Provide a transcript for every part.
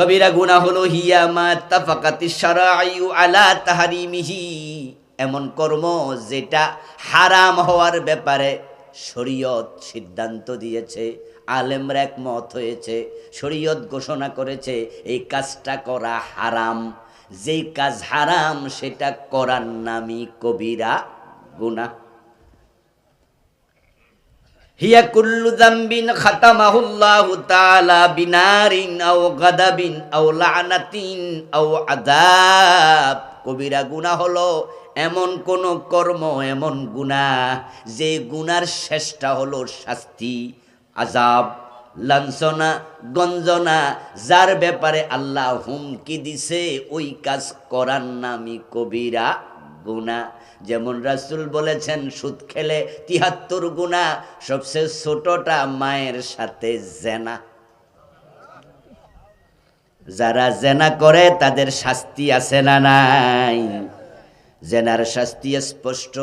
কবিরা গুনাহ হলো হিয়া মা তাফাকাতিশ শারাঈউ আলা তাহরিমিহি, এমন কর্ম যেটা হারাম হওয়ার ব্যাপারে শরীয়ত সিদ্ধান্ত দিয়েছে, আলেমরা একমত হয়েছে, শরীয়ত ঘোষণা করেছে এই কাজটা করা হারাম। যেই কাজ হারাম সেটা করার নামই কবিরা গুনাহ। হিয়া কুল্লু যামবিন খাতামাহুল্লাহু তাআলা বিনারিন আও গাদাবিন আও লা'নাতিন আও আযাব। কবিরা গুনাহ হলো এমন কোন কর্ম, এমন গুনাহ যে গুনার শেষটা হলো শাস্তি, আযাব, লাঞ্ছনা, গঞ্জনা, যার ব্যাপারে আল্লাহ হুমকি দিছে ওই কাজ করার নামই কবিরা গুনাহ। যেমন রাসূল বলেছেন সুদ খেলে ৭৩ গুনাহ, সবচেয়ে ছোটটা মায়ের সাথে জেনা। যারা জেনা করে তাদের শাস্তি আছে না নাই? জেনার শাস্তি স্পষ্ট।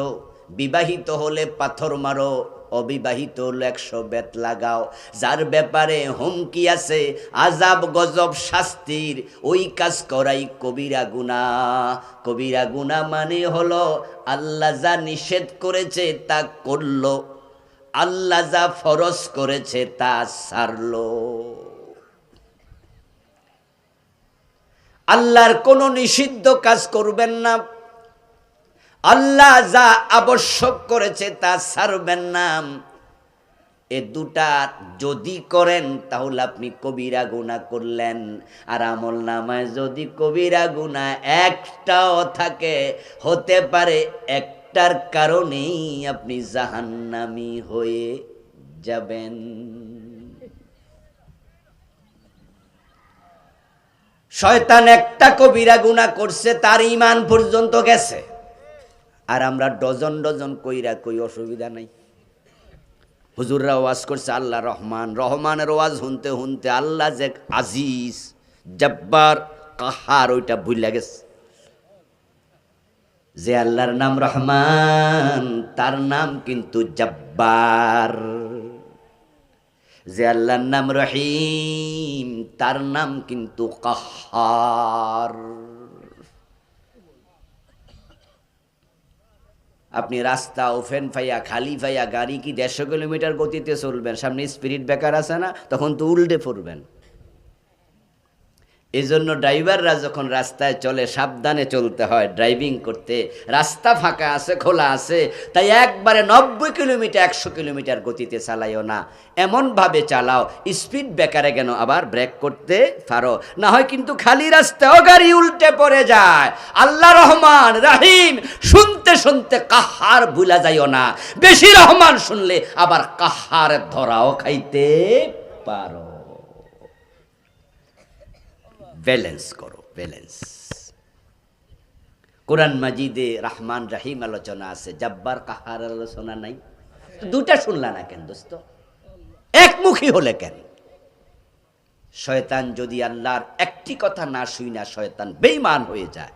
বিবাহিত হলে পাথর মারো, অবিবাহিত হলে ১০০ বেত লাগাও। যার ব্যাপারে হুমকি আছে আযাব গজব শাস্তির, ওই কাজ করাই কবিরা গুনাহ। কবিরা গুনাহ মানে হলো আল্লাহ যা নিষেধ করেছে তা করলো, আল্লাহ যা ফরজ করেছে তা ছাড়লো। আল্লাহর কোনো নিষিদ্ধ কাজ করবেন না, আল্লাহ যা আবশ্যক করেছে তা ছাড়বেন না। এ দুটা যদি করেন তাহলে আপনি কবিরা গুনাহ করলেন। আর আমল নামায় যদি কবিরা গুনাহ একটাও থাকে, হতে পারে একটার কারণেই আপনি জাহান্নামী হয়ে যাবেন। শয়তান একটা কবিরা গুনাহ করছে, তার ঈমান পর্যন্ত গেছে, আর আমরা ডজন ডজন কইরা কই অসুবিধা নাই। হুজুররা ওয়াজ করছে আল্লাহ রহমান, রহমানের ওয়াজ শুনতে শুনতে আল্লাহ যে আজিজ, জব্বার, কাহার ওইটা ভুলে গেছে। যে আল্লাহর নাম রহমান তার নাম কিন্তু জব্বার, যে আল্লাহর নাম রহিম তার নাম কিন্তু কাহার। আপনি রাস্তা ওফেন ফাইয়া খালি ফাইয়া গাড়ি কি ১৫০ কিলোমিটার গতিতে চলবেন, সামনে স্পিরিট ব্রেকার আছে না, তখন তো উল্টে পড়বেন। এই জন্য ড্রাইভাররা যখন রাস্তায় চলে সাবধানে চলতে হয়। ড্রাইভিং করতে রাস্তা ফাঁকা আছে, খোলা আছে, তাই একবারে ৯০ কিলোমিটার ১০০ কিলোমিটার গতিতে চালাইও না, এমনভাবে চালাও স্পিড ব্রেকারে কেন আবার ব্রেক করতে পারো, না হয় কিন্তু খালি রাস্তায়ও গাড়ি উল্টে পড়ে যায়। আল্লাহ রহমান রাহিম শুনতে শুনতে কাহার ভুলা যাইও না, বেশি রহমান শুনলে আবার কাহার ধরাও খাইতে পারো। ব্যালেন্স করো, ব্যালেন্স। কোরআন মাজিদে রহমান রাহিম আলোচনা আছে, জব্বার কাহার আলোচনা নাই। দুটা শুনলা না কেন দোস্ত? একমুখী হলে কেন? শয়তান যদি আল্লাহর একটি কথা না শুই না, শয়তান বেঈমান হয়ে যায়।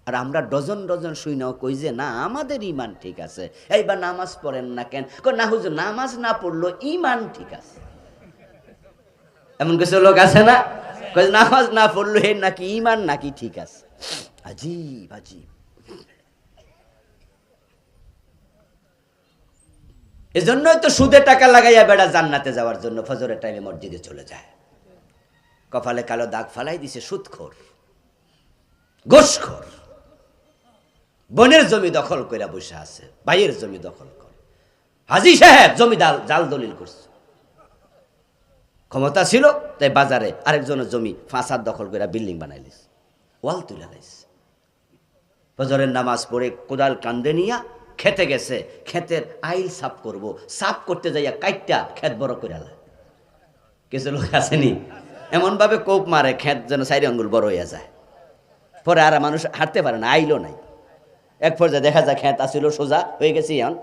আর আমরা ডজন ডজন শুই না, কই যে না আমাদের ঈমান ঠিক আছে। এইবার নামাজ পড়েন না কেন? না হুজুর নামাজ না পড়লো ঈমান ঠিক আছে। এমন কিছু লোক আছে না, নামাজ না পড়লো হে নাকি ঈমান নাকি ঠিক আছে। আজীব আজীব। এজন্যই তো সুদে টাকা লাগাইয়া বেড়া জান্নাতে যাওয়ার জন্য ফজরের টাইমে মসজিদে চলে যায়। কপালে কালো দাগ ফালাই দিছে সুদখোর, ঘুষখোর। বোনের জমি দখল কইরা বসে আছে, ভাইয়ের জমি দখল করে। হাজী সাহেব জমি জাল দলিল করছে, ক্ষমতা ছিল তাই বাজারে আরেকজনের জমি ৫ দখল করে বিল্ডিং বানাইলিস, ওয়াল তুলে লাইস। ফজরের নামাজ পড়ে কোদাল কান্দে নিয়া খেতে গেছে, ক্ষেতের আইল সাফ করব, সাফ করতে যাইয়া কাইটটা ক্ষেত বড় করে আলা। কিছু লোক আসেনি এমন ভাবে কোপ মারে ক্ষেত যেন ৪ আঙ্গুল বড় হইয়া যায়। পরে আর মানুষ হাঁটতে পারে না, আইলো নাই। এক পর্যায়ে দেখা যায় ক্ষেত আসিল সোজা হয়ে গেছে, এখন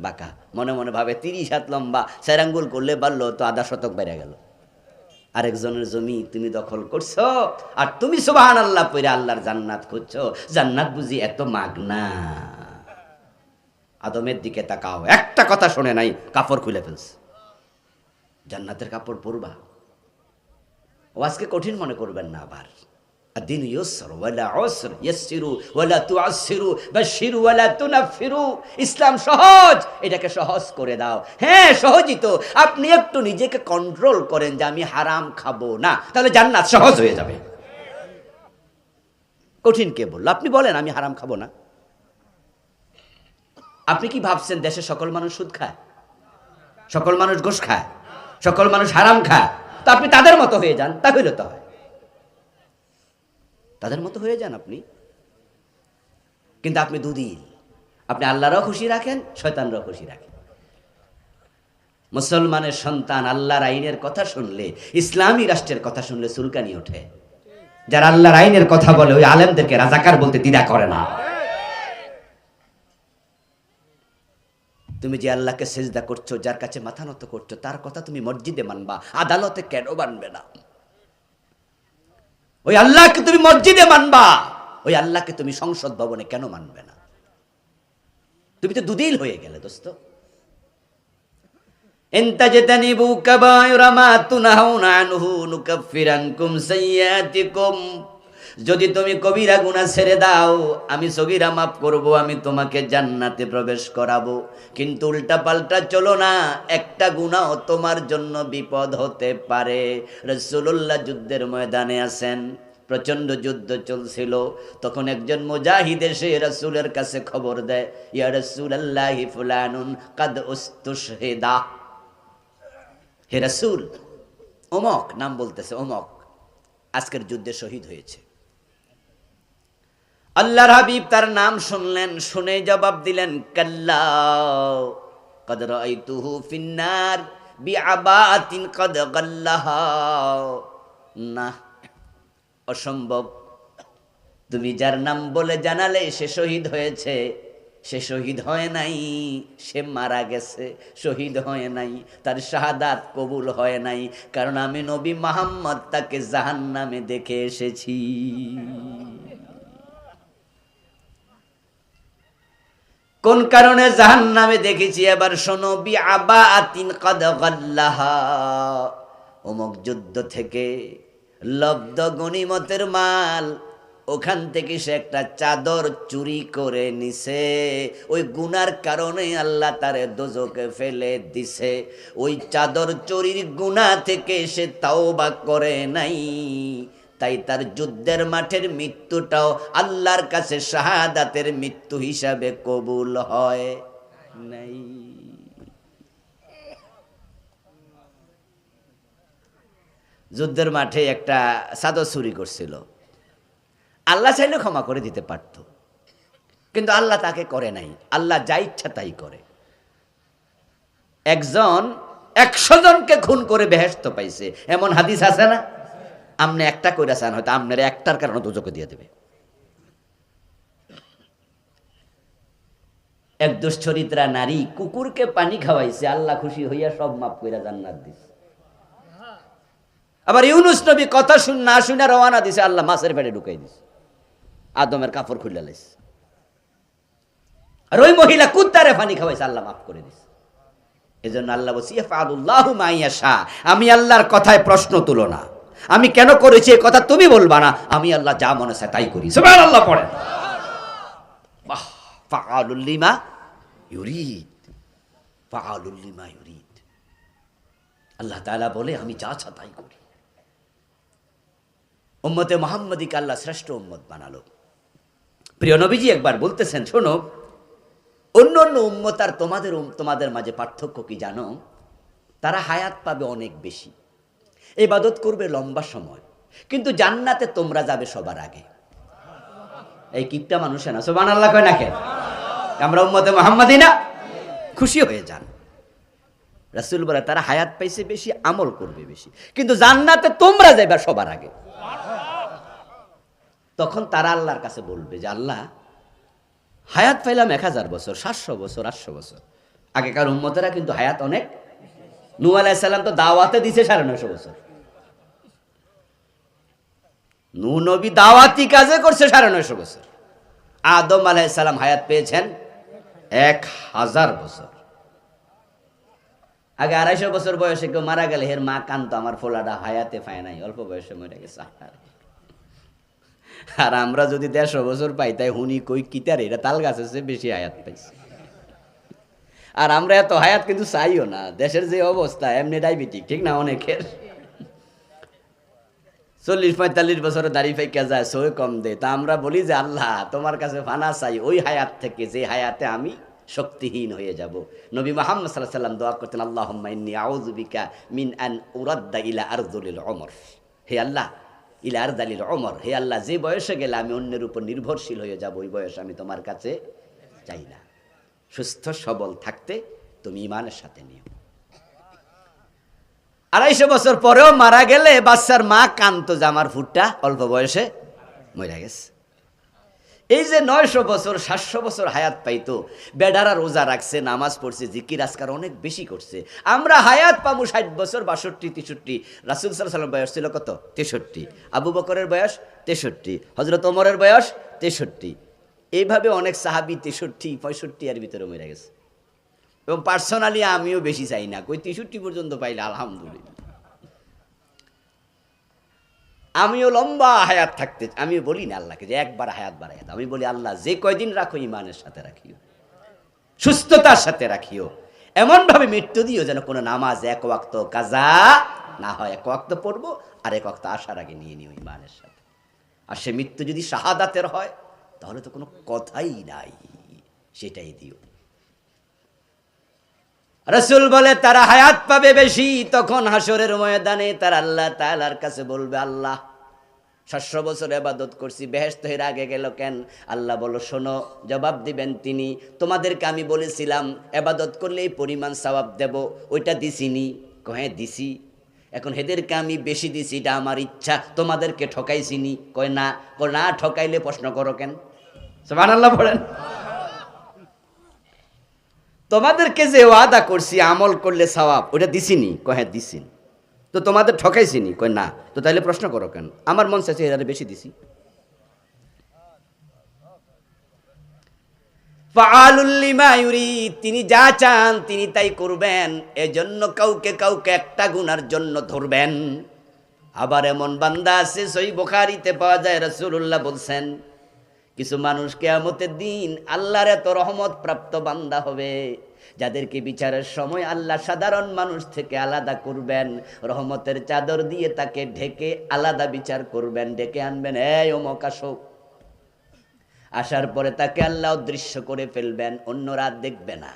বাঁকা। মনে মনে ভাবে ৩০ হাত লম্বা, ৪ আঙ্গুল করলে বাড়লো তো আধা শতক বেড়ে গেল। আরেকজনের জমি তুমি দখল করছো, আর তুমি সুবহানাল্লাহ পড়ে আল্লাহর জান্নাত খুঁজছো। জান্নাত বুঝি এত মাগনা? আদমের দিকে তাকাও, একটা কথা শুনে নাই, কাপড় খুলে ফেলছে। জান্নাতের কাপড় পরবা? ওয়াজকে কঠিন মনে করবেন না আবার। الدين يسر ولا عسر يسروا ولا تعسروا بشروا ولا تنفروا। ইসলাম সহজ, এটাকে সহজ করে দাও। হ্যাঁ সহজই তো, আপনি একটু নিজেকে কন্ট্রোল করেন যে আমি হারাম খাবো না, তাহলে জান্নাত সহজ হয়ে যাবে। কঠিন কে বলল? আপনি বলেন আমি হারাম খাবো না। আপনি কি ভাবছেন দেশে সকল মানুষ সুদ খায়, সকল মানুষ ঘুষ খায়, সকল মানুষ হারাম খায়? তো আপনি তাদের মতো হয়ে যান, তাহলে তো হয়, তাদের মতো হয়ে যান আপনি। কিন্তু আপনি দুদিন, আপনি আল্লাহরও খুশি রাখেন, শয়তানরাও খুশি রাখেন। মুসলমানের সন্তান আল্লাহর আইনের কথা শুনলে, ইসলামী রাষ্ট্রের কথা শুনলে চুলকানি ওঠে। যারা আল্লাহর আইনের কথা বলে ওই আলেমদেরকে রাজাকার বলতে দ্বিধা করে না। তুমি যে আল্লাহকে সেজদা করছো, যার কাছে মাথা নত করছো, তার কথা তুমি মসজিদে মানবা, আদালতে কেন মানবে না? ওই আল্লাহকে তুমি মসজিদে মানবা, ওই আল্লাহকে তুমি সংসদ ভবনে কেন মানবে না? তুমি তো দুদিল হয়ে গেলে দোস্ত। ইনতাজতানিবু কাবায়রা মা তুনহাউনা আনহু নুকাফির আনকুম সাইয়্যাতিকুম। যদি তুমি কবিরা গুনাহ ছেড়ে দাও, আমি সগীরা মাফ করব, আমি তোমাকে জান্নাতে প্রবেশ করাবো। কিন্তু উল্টা পাল্টা চলো না, একটা গুনাহ তোমার জন্য বিপদ হতে পারে। রাসূলুল্লাহ যুদ্ধের ময়দানে আছেন, প্রচন্ড যুদ্ধ চলছিল। তখন একজন মুজাহিদ এসে রাসূলের কাছে খবর দেয়, ইয়া রাসূলুল্লাহি ফুলানুন কাদ উস্তুশহিদা। হে রাসূল, অমক নাম বলতেছে, অমক আজকের যুদ্ধে শহীদ হয়েছে। আল্লাহর হাবিব তার নাম শুনলেন, শুনে জবাব দিলেন, কাল্লা কদ রাআইতুহু ফিন্নার বিআবাতিন কদ গাল্লাহা। না, অসম্ভব। তুমি যার নাম বলে জানালে সে শহীদ হয়েছে, সে শহীদ হয় নাই, সে মারা গেছে, শহীদ হয় নাই, তার শাহাদাত কবুল হয় নাই। কারণ আমি নবী মুহাম্মদ তাকে জাহান্নামে দেখে এসেছি। কোন কারণে জাহান্নামে দেখেছি এবার শোনো। বিআবাতিন কদ গাল্লাহা, অমুক যুদ্ধ থেকে লব্ধ গনিমতের মাল, ওখান থেকে সে একটা চাদর চুরি করে নিছে। ওই গুনার কারণে আল্লাহ তারে দোজখে ফেলে দিছে। ওই চাদর চুরির গুনাহ থেকে সে তাওবা করে নাই, তাই তার যুদ্ধের মাঠের মৃত্যুটাও আল্লাহর কাছে শাহাদাতের মৃত্যু হিসাবে কবুল হয় নাই। যুদ্ধের মাঠে একটা চাদর চুরি করছিল, আল্লাহ চাইলে ক্ষমা করে দিতে পারত, কিন্তু আল্লাহ তাকে করে নাই। আল্লাহ যা ইচ্ছা তাই করে। একজন 100 জনকে খুন করে বেহেশত পাইছে, এমন হাদিস আছে না? আমনে একটা কইরা চান, হয়তো আপনার একটার কারণে দোজখে দিয়ে দেবে। এক দুশ্চরিত্রা নারী কুকুরকে পানি খাওয়াইছে, আল্লাহ খুশি হইয়া সব মাফ কইরা জান্নাত দিছে। আবার ইউনুস নবী কথা না শুনে রওনা দিছে, আল্লাহ মাছের পেটে ঢুকাই দিছে, আদমের কাপড় খুলে লাইছে। আর ওই মহিলা কুত্তারে পানি খাওয়াইছে, আল্লাহ মাফ করে দিছে। এজন্য আল্লাহ বলছে, ইয়াফআলুল্লাহু মা ইয়াশা। আমি আল্লাহর কথায় প্রশ্ন তুলো না, আমি কেন করেছি এই কথা তুমি বলবা না, আমি আল্লাহ যা মনে চায় তাই করি। সুবহানাল্লাহ পড়েন। বাহ, ফাআলুল লিমা ইউরিদ, ফাআলুল লিমা ইউরিদ। আল্লাহ তাআলা বলে আমি যা চাই তাই করি। উম্মতে মুহাম্মাদীকে আল্লাহ শ্রেষ্ঠ উম্মত বানালো। প্রিয় নবীজি একবার বলতেছেন, শোনো, অন্য অন্য উম্মত আর তোমাদের মাঝে পার্থক্য কি জানো? তারা হায়াত পাবে অনেক বেশি, ইবাদত করবে লম্বা সময়, কিন্তু জান্নাতে তোমরা যাবে সবার আগে। এই কিপটা মানুষে না সুবহানাল্লাহ কয় না কেন? আমরা উম্মতে মুহাম্মাদী না? খুশি হয়ে যান। রাসূল বলে তারা হায়াত পাইছে বেশি, আমল করবে বেশি, কিন্তু জান্নাতে তোমরা যাবে সবার আগে। তখন তারা আল্লাহর কাছে বলবে যে আল্লাহ, হায়াত পাইলাম 1000 বছর, 700 বছর, 800 বছর। আগেকার উম্মতেরা কিন্তু হায়াত অনেক। নূহ আলাইহিস সালাম তো দাওয়াতে দিছে 950 বছর। নূহ নবী দাওয়াতি কাজে করছে 950 বছর। আদম আলাইহিস সালাম হায়াত পেয়েছেন 1000 বছর। আগে 250 বছর বয়সে কেউ মারা গেলে এর মা কান্ত, আমার ফোলাটা হায়াতে পায় নাই, অল্প বয়সে মরে গেছে। আর আমরা যদি 150 বছর পাই তাই হুনি কই কিতারে, এটা তাল গাছের চেয়ে বেশি হায়াত পাইছে। আর আমরা এত হায়াত কিন্তু চাইও না, দেশের যে অবস্থা এমনি ডায়াবেটিক, ঠিক না? অনেকের 40-45 বছরে দাড়ি ফাইকা যায়, সই কম দে। তা আমরা বলি যে আল্লাহ তোমার কাছে ফানা চাই ওই হায়াত থেকে যে হায়াতে আমি শক্তিহীন হয়ে যাব। নবী মুহাম্মদ সাল্লাল্লাহু আলাইহি ওয়াসাল্লাম দোয়া করতেন, আল্লাহুম্মা ইন্নী আউযু বিকা মিন আন উরাদ্দা ইলা আরযুলিল উমর। হে আল্লাহ, ইলা আরযালিল উমর, হে আল্লাহ যে বয়সে গেলে আমি অন্যের উপর নির্ভরশীল হয়ে যাব, ওই বয়স আমি তোমার কাছে চাই না। সুস্থ সবল থাকতে তুমি ঈমানের সাথে নিও। 250 বছর পরেও মারা গেলে বাচ্চার মা কান্ত যে আমার ফুটটা অল্প বয়সে মরে গেছে। এই যে 900 বছর 700 বছর হায়াত পাইতো, বেডারা রোজা রাখছে, নামাজ পড়ছে, জিকির আজকার অনেক বেশি করছে। আমরা হায়াত পাবো 60 বছর, 62, 63। রাসূল সাল্লাল্লাহু আলাইহি ওয়াসাল্লাম বয়স ছিল কত? 63। আবু বকরের বয়স 63, হযরত ওমরের বয়স 63। এইভাবে অনেক সাহাবী 63, 65 এর ভিতরে মরে গেছে। এবং পার্সোনালি আমিও বেশি চাই না, কই 63 পর্যন্ত পাইলে আলহামদুলিল্লাহ। আমিও লম্বা হায়াত থাকতে, আমি বলি না আল্লাহকে যে একবার হায়াত বাড়াই দাও, আমি বলি আল্লাহ যে কয়দিন রাখো ঈমানের সাথে রাখিও, সুস্থতার সাথে রাখিও, এমনভাবে মৃত্যু দিও যেন কোনো নামাজ এক ওয়াক্ত কাজা না হয়। এক ওয়াক্ত পড়বো আর এক ওয়াক্ত আসার আগে নিয়ে নিও ঈমানের সাথে। আর সে মৃত্যু যদি শাহাদাতের হয় তাহলে তো কোনো কথাই নাই, সেটাই দিও। রাসূল বলে তারা হায়াত পাবে বেশি, তখন হাসরের ময়দানে তারা আল্লাহ তাআলার কাছে বলবে, আল্লাহ 700 বছর ইবাদত করছি, বেহেশত এর আগে গেল কেন? আল্লাহ বলো শোনো, জবাব দিবেন তিনি, তোমাদেরকে আমি বলেছিলাম ইবাদত করলে এই পরিমাণ সওয়াব দেব, ওইটা দিছিনি? কয়ে দিছি। এখন হেদেরকে আমি বেশি দিছি, এটা আমার ইচ্ছা, তোমাদেরকে ঠকাইছিনি? কয় না। কয় না ঠকাইলে প্রশ্ন করো কেন? সুবহানাল্লাহ পড়েন। তোমাদেরকে যে ওয়াদা করছি আমল করলে সওয়াব, ওটা দিছিনি? কয় হ্যাঁ দিছিনি। তো তোমাদের ঠকাইছিনি? কয় না। তো তাইলে প্রশ্ন করো কেন? আমার মন চাইছে এর বেশি দিছি। ফাআলুল লিমা ইউরিদ, তিনি যা চান তিনি তাই করবেন, এজন্য কাউকে কাউকে একটা গুনার জন্য ধরবেন। আবার এমন বান্দা আছে, সহিহ বুখারীতে পাওয়া যায়, রাসূলুল্লাহ বলছেন কিছু মানুষ কিয়ামতের দিন আল্লাহর এত রহমত প্রাপ্ত বান্দা হবে যাদেরকে বিচারের সময় আল্লাহ সাধারণ মানুষ থেকে আলাদা করবেন, রহমতের চাদর দিয়ে তাকে ঢেকে আলাদা বিচার করবেন, ডেকে আনবেন, এই অমুক আসো। আসার পরে তাকে আল্লাহ অদৃশ্য করে ফেলবেন, অন্যরা দেখবে না।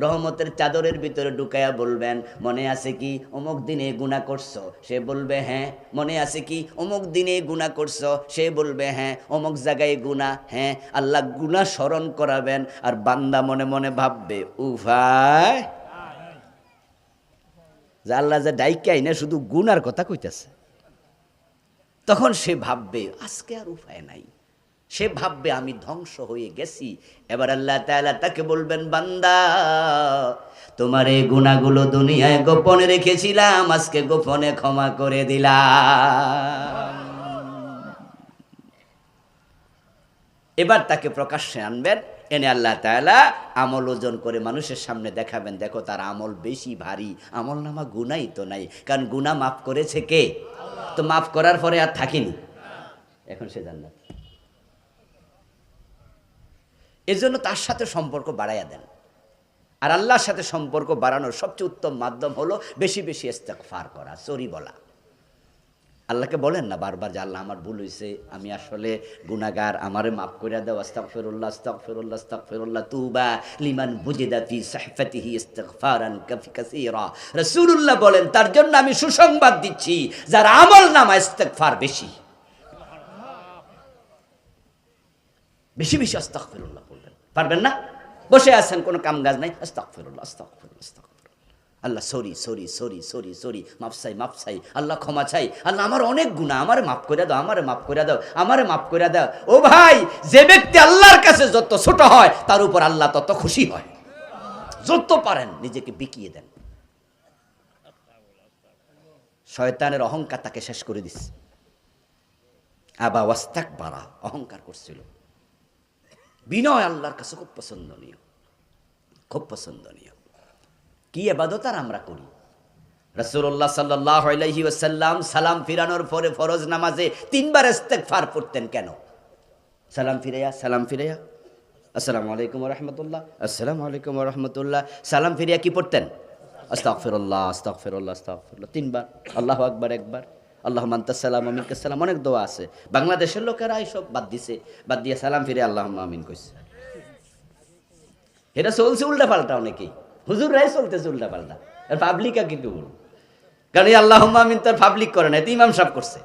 রহমতের চাদরের ভিতরে ঢুকাইয়া বলবেন, মনে আছে কি অমুক দিনে গুনাহ করছো? সে বলবে হ্যাঁ। মনে আছে কি অমুক দিনে গুনাহ করছো? সে বলবে হ্যাঁ। অমুক জায়গায় গুনাহ? হ্যাঁ। আল্লাহ গুনাহ স্মরণ করাবেন, আর বান্দা মনে মনে ভাববে উফায়, যে আল্লাহ যে ডাইকাই না শুধু গুনার কথা কইতেছে। তখন সে ভাববে আজকে আর উপায় নাই, সে ভাববে আমি ধ্বংস হয়ে গেছি। এবার আল্লাহ তাআলা তাকে বলবেন, বান্দা তোমার এই গুনাহগুলো দুনিয়ায় গোপনে রেখেছিলাম, আজকে গোপনে ক্ষমা করে দিলাম। এবার তাকে প্রকাশ্যে আনবেন, এনে আল্লাহ তাআলা আমল ওজন করে মানুষের সামনে দেখাবেন, দেখো তার আমল বেশি ভারী, আমল নামা গুনাহই তো নাই, কারণ গুনাহ মাফ করেছে কে? তো মাফ করার পরে আর থাকিনি, এখন সে জান্নাত। এজন্য তার সাথে সম্পর্ক বাড়াইয়া দেন। আর আল্লাহর সাথে সম্পর্ক বাড়ানোর সবচেয়ে উত্তম মাধ্যম হলো বেশি বেশি ইস্তেগফার করা, সরি বলা। আল্লাহকে বলেন না বারবার যে আল্লাহ আমার ভুল হয়েছে, আমি আসলে গুনাহগার, আমারে মাফ করে দাও, আস্তাগফিরুল্লাহ আস্তাগফিরুল্লাহ আস্তাগফিরুল্লাহ, তুবা লিমান বুজিদা ফি সাহফাতিহি ইস্তিগফারান কাসীরা। রাসূলুল্লাহ বলেন তার জন্য আমি সুসংবাদ দিচ্ছি যার আমল নামা ইস্তেগফার বেশি। বেশি বেশি আস্তাগফিরুল্লাহ বলবেন। পারবেন না? বসে আছেন, কোনো কাম কাজ নাই, আস্তাগফিরুল্লাহ আস্তাগফিরুল্লাহ আস্তাগফিরুল্লাহ, Allah sorry sorry sorry sorry sorry, মাফ চাই মাফ চাই, আল্লাহ ক্ষমা চাই, আল্লাহ আমার অনেক গুনাহ, আমারে মাফ করে দাও, আমারে মাফ করে দাও, আমারে মাফ করে দাও। ও ভাই, যে ব্যক্তি আল্লাহর কাছে যত ছোট হয় তার উপর আল্লাহ তত খুশি হয়। যত পারেন নিজেকে বিকিয়ে দেন। শয়তানের অহংকার তাকে শেষ করে দিচ্ছে। আবা ওয়াস্তাকবারা, অহংকার করছিল। বিনয় আল্লাহর কাছে খুব পছন্দনীয়, খুব পছন্দনীয়। কি ইবাদত আর আমরা করি। রাসূলুল্লাহ সাল্লাল্লাহু আলাইহি ওয়াসাল্লাম সালাম ফিরানোর পরে ফরজ নামাজে 3 বার ইস্তেগফার পড়তেন কেন? সালাম ফিরাইয়া আসসালামু আলাইকুম ওয়া রাহমাতুল্লাহ, আসসালামু আলাইকুম ওয়া রাহমাতুল্লাহ, সালাম ফিরিয়া কি পড়তেন? আস্তাগফিরুল্লাহ আস্তাগফিরুল্লাহ আস্তাগফিরুল্লাহ 3 বার, আল্লাহু আকবার একবার, আল্লাহুম্মা আনতাস সালাম ওয়া মিনকাস সালাম। অনেক দোয়া আছে, বাংলাদেশের লোকেরা এইসব বাদ দিয়ে সালাম ফিরে আল্লাহুম্মা আমিন কইছে। এটা চলছে উল্টা পাল্টা, অনেকেই হুজুররাই চলতেছে উল্টা পাল্টা, আর পাবলিকা কি করব? কারণ এই আল্লাহুম্মা আমিন তার পাবলিক করে না, এটা ইমাম সাহেব করছে।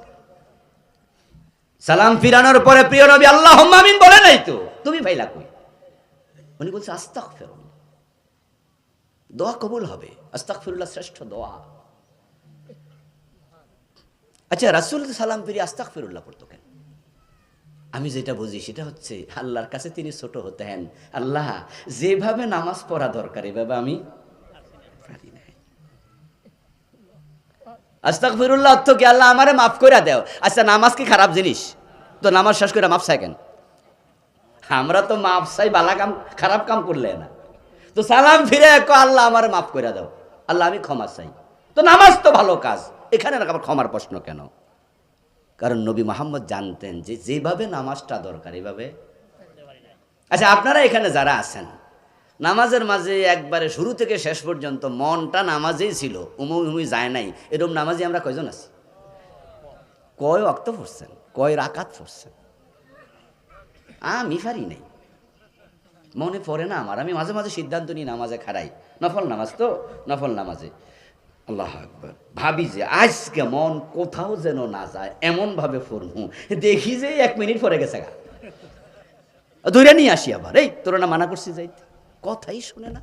সালাম ফিরানোর পরে প্রিয় নবী আল্লাহুম্মা আমিন বলে নাই তো, তুমি ভাইলা কই? উনি বলছে আস্তাগফিরুল্লাহ, দোয়া কবুল হবে, আস্তাগফিরুল্লাহ শ্রেষ্ঠ দোয়া। আচ্ছা, রাসূল সালাম ফিরে আস্তাগফিরুল্লাহ পড়তো কেন? আমি যেটা বুঝি সেটা হচ্ছে আল্লাহর কাছে তিনি ছোট হতেন। আল্লাহ, যেভাবে নামাজ পড়া দরকার এভাবে আমি পারি না। আস্তাগফিরুল্লাহ অর্থ কি? আল্লাহ আমারে মাফ করে দাও। আচ্ছা, নামাজ কি খারাপ জিনিস? তো নামাজ শেষ করে মাফ চাই কেন? আমরা তো মাফ চাই বালা কাম, খারাপ কাম করলে না। তো সালাম ফিরে আল্লাহ আমারে মাফ করে দাও, আল্লাহ আমি ক্ষমা চাই। তো নামাজ তো ভালো কাজ, এখানে আবার ক্ষমার প্রশ্ন কেন? কারণ নবী মুহাম্মদ জানতেন যে যেভাবে নামাজটা দরকার এভাবে। আচ্ছা, আপনারা এখানে যারা আছেন, নামাজের মাঝে একবারে শুরু থেকে শেষ পর্যন্ত মনটা নামাজেই ছিল, উমুই যায় নাই, এরকম নামাজে আমরা কয়জন আছি? কয় ওয়াক্ত পড়ছেন? কয় রাকাত পড়ছেন? আমি পারি নাই, মনে পড়ে না আমার। আমি মাঝে মাঝে সিদ্ধান্ত নিই নামাজে খাড়াই, নফল নামাজ তো, নফল নামাজে আল্লাহু আকবার ভাবি যে আজকে মন কোথাও যেন না যায়, এমন ভাবে পড়মু, দেখি যে 1 মিনিট পরে গেছে গা, ধরে নিয়ে আসি আবার, এই তোরা না মানা করছি যাইতে, কথাই শুনে না।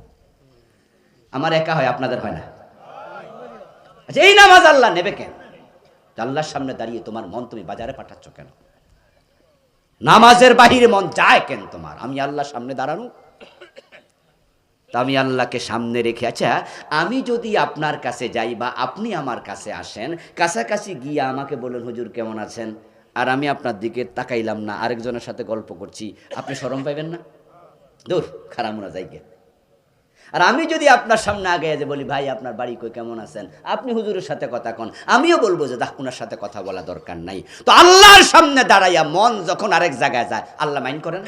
আমার একা হয়, আপনাদের হয় না? আচ্ছা, এই নামাজ আল্লাহ নেবে কেন? আল্লাহর সামনে দাঁড়িয়ে তোমার মন তুমি বাজারে পাঠাচ্ছ কেন? নামাজের বাহিরে মন যায় কেন তোমার? আমি আল্লাহর সামনে দাঁড়ানো, তা আমি আল্লাহকে সামনে রেখে, আচ্ছা আমি যদি আপনার কাছে যাই বা আপনি আমার কাছে আসেন, কাছাকাছি গিয়ে আমাকে বলেন হুজুর কেমন আছেন, আর আমি আপনার দিকে তাকাইলাম না, আরেকজনের সাথে গল্প করছি, আপনি শরম পাইবেন না? দূর খারাপ মনে যাই গে। আর আমি যদি আপনার সামনে আগে যে বলি ভাই আপনার বাড়ি কই, কেমন আছেন, আপনি হুজুরের সাথে কথা কন, আমিও বলবো যে দেখ ওনার সাথে কথা বলা দরকার নাই। তো আল্লাহর সামনে দাঁড়াইয়া মন যখন আরেক জায়গায় যায়, আল্লাহ মাইন্ড করেন?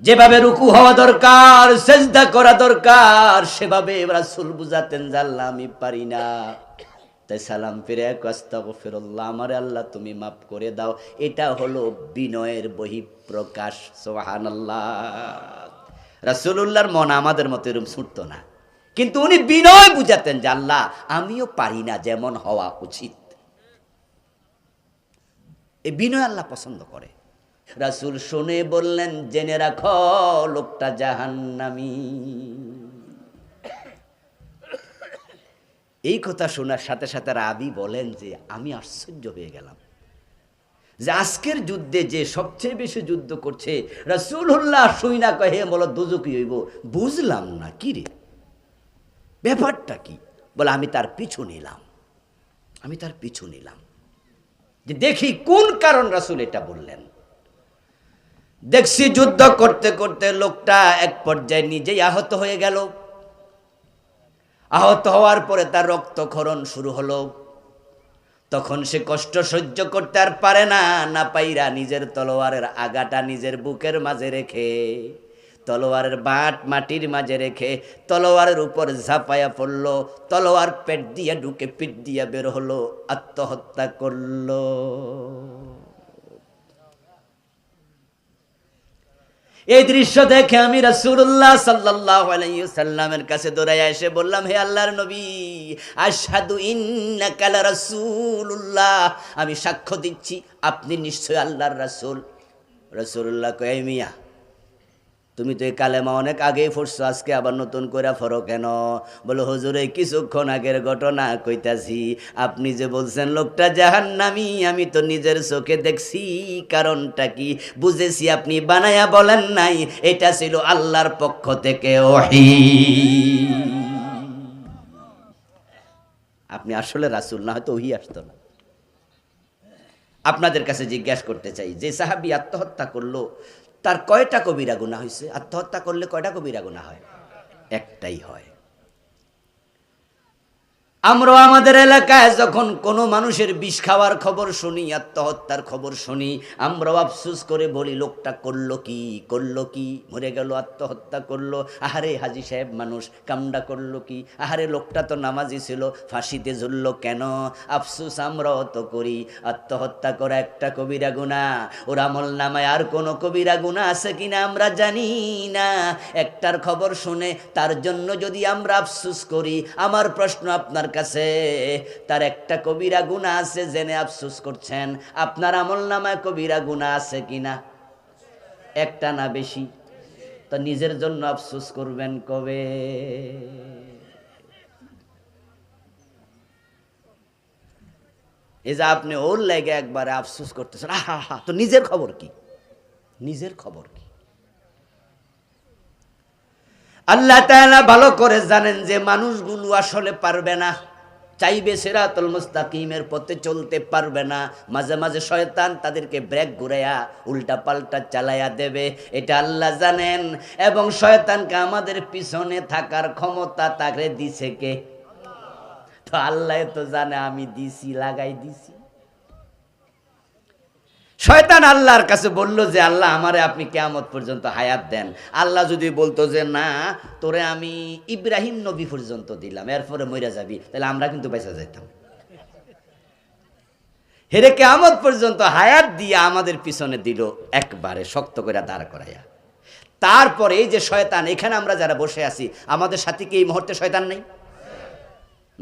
যেভাবে রুকু হওয়া দরকার, সেজদা করা দরকার, সেভাবে রাসূল বুঝাতেন যে আল্লাহ আমি পারি না, তাই সালাম ফিরে আস্তাগফিরুল্লাহ, আমারে আল্লাহ তুমি মাফ করে দাও। এটা হলো বিনয়ের বহিঃপ্রকাশ। সুবহানাল্লাহ। রাসূলুল্লাহর মন আমাদের মতো এরকম ছুটত না, কিন্তু উনি বিনয় বুঝাতেন যে আল্লাহ আমিও পারি না যেমন হওয়া উচিত। এই বিনয় আল্লাহ পছন্দ করে। রাসূল শুনে বললেন, জেনে রাখো লোকটা জাহান্নামী। এই কথা শোনার সাথে সাথে রাবি বলেন যে আমি আশ্চর্য হয়ে গেলাম যে আজকের যুদ্ধে যে সবচেয়ে বেশি যুদ্ধ করছে রাসূলুল্লাহ, শুই না কহে বলো দুজকি হইব, বুঝলাম না কি রে ব্যাপারটা কি? বলে আমি তার পিছু নিলাম যে দেখি কোন কারণ রাসূল এটা বললেন। দেখছি যুদ্ধ করতে করতে লোকটা এক পর্যায়ে নিজেই আহত হয়ে গেল। আহত হওয়ার পরে তার রক্তক্ষরণ শুরু হলো। তখন সে কষ্ট সহ্য করতে আর পারে না, না পাইরা নিজের তলোয়ারের আগাটা নিজের বুকের মাঝে রেখে, তলোয়ারের বাট মাটির মাঝে রেখে তলোয়ারের উপর ঝাঁপায়া পড়ল। তলোয়ার পেট দিয়ে ঢুকে পিঠ দিয়ে বের হলো, আত্মহত্যা করলো। এই দৃশ্য দেখে আমি রাসূলুল্লাহ সাল্লাল্লাহু আলাইহি ওয়াসাল্লামের কাছে দৌড়াইয়া এসে বললাম, হে আল্লাহর নবী, আশহাদু ইন্নাকা লা রাসূলুল্লাহ, আমি সাক্ষ্য দিচ্ছি আপনি নিশ্চয় আল্লাহর রাসূল। রাসূলুল্লাহ কয়, এই মিয়া তুমি তো এই কালেমা অনেক আগেই পড়ছো, আজকে আবার নতুন করে পড়ো কেন? বলে হুজুর এই কিছুক্ষণ আগের ঘটনা কইতাছি, আপনি যে বলছেন লোকটা জাহান্নামী, আমি তো নিজের চোখে দেখছি। কারণটা কি বুঝেছি, আপনি বানায়া বলেন নাই, এটা ছিল আল্লাহর পক্ষ থেকে ওহী। আপনি আসলে রাসূল না হয়তো ওহী আসতো না। আপনাদের কাছে জিজ্ঞাসা করতে চাই, যে সাহাবী আত্মহত্যা করলো তার কয়টা কবিরা গুনাহ হয়েছে? আত্মহত্যা করলে কয়টা কবিরা গুনাহ হয়? একটাই হয়। আমরা আমাদের এলাকায় যখন কোনো মানুষের বিষ খাওয়ার খবর শুনি, আত্মহত্যার খবর শুনি, আমরাও আফসোস করে বলি লোকটা করলো কি, মরে গেল, আত্মহত্যা করলো। আহারে হাজি সাহেব মানুষ, কামডা করলো কি? আহারে লোকটা তো নামাজি ছিল, ফাঁসিতে ঝুললো কেন? আফসোস আমরাও তো করি। আত্মহত্যা করা একটা কবিরা গুনাহ। ওর আমল নামায় আর কোনো কবিরা গুনাহ আছে কিনা আমরা জানি না। একটার খবর শুনে তার জন্য যদি আমরা আফসোস করি, আমার প্রশ্ন আপনার কাছে, তার একটা কবিরা গুনাহ আছে জেনে আফসোস করছেন, আপনার আমল নামায় কবিরা গুনাহ আছে কিনা? একটা না বেশি? তো নিজের জন্য আফসোস করবেন কবে? এই যে আপনি ওর লেগে একবারে আফসোস করতেছেন, আহা, তো নিজের খবর কি? নিজের খবর কি? আল্লাহ তাআলা ভালো করে জানেন যে মানুষগুলো আসলে পারবে না, চাইবে সিরাতুল মুস্তাকিমের পথে চলতে পারবে না। মাঝে মাঝে শয়তান তাদেরকে ব্রেক ঘুরাইয়া উল্টা পাল্টা চালাইয়া দেবে, এটা আল্লাহ জানেন। এবং শয়তানকে আমাদের পিছনে থাকার ক্ষমতা তাকে দিছে কে? তো আল্লাহ তো জানে আমি দিছি, লাগাই দিছি। শয়তান আল্লাহর কাছে বলল যে আল্লাহ আমারে আপনি কিয়ামত পর্যন্ত হায়াত দেন। আল্লাহ যদি বলতো যে না, তোরে আমি ইব্রাহিম নবী পর্যন্ত দিলাম, এরপরে মইরা যাবি, তাহলে আমরা কিন্তু বেঁচে যেতাম। হেরে কিয়ামত পর্যন্ত হায়াত দিয়ে আমাদের পিছনে দিল একবারে শক্ত করে দাঁড় করাইয়া। তারপরে এই যে শয়তান, এখানে আমরা যারা বসে আছি, আমাদের সাথে কি এই মুহূর্তে শয়তান নেই?